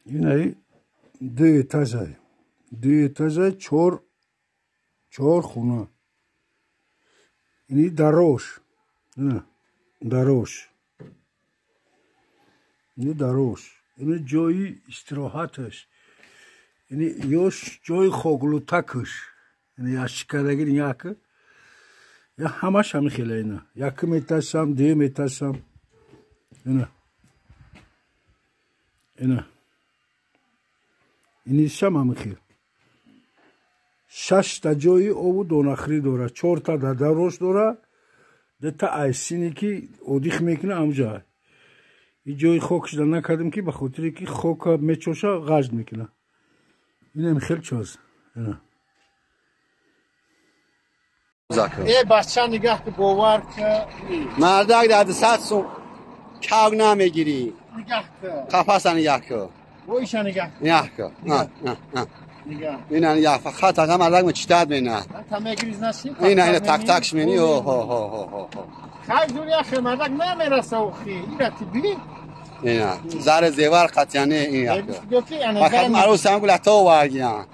اینه دو etaje. دو etaje چهار خونه. اینی دروش. نه دروش. اینی دروش. اینی جایی استراحتش. اینی یوش جای خوگلوتکش. اینی یاشکارگی نیاکه. یا همش همی خیلی اینه. یکی میتاسم، دو میتاسم. اینه. اینه. اینی شم همی خیلی. 6 تا جایی او دونخری داره. 4 تا در دروش داره. 2 تا ایسینی که اودیخ میکنه امجا. این جای خوکش در نکردم که بخاطر که خوک میچوشه غجد میکنه. این هم خیلی چوز. اینه. ای بچه نگاه که باور که مردک در 100 سو کاغ نمیگیری نگاه که قفص نگاه که ویش نگاه نگاه که نگاه این نگاه فقط اگه مردک مچتاد بینه تا میگریز نسی این تک تکش منی اوه اوه اوه خیلی دوری اخی مردک نمیرسه و خی این را تبی این زر زیور قطعانه این دوکی فقط عروس هم گل تو ورگیان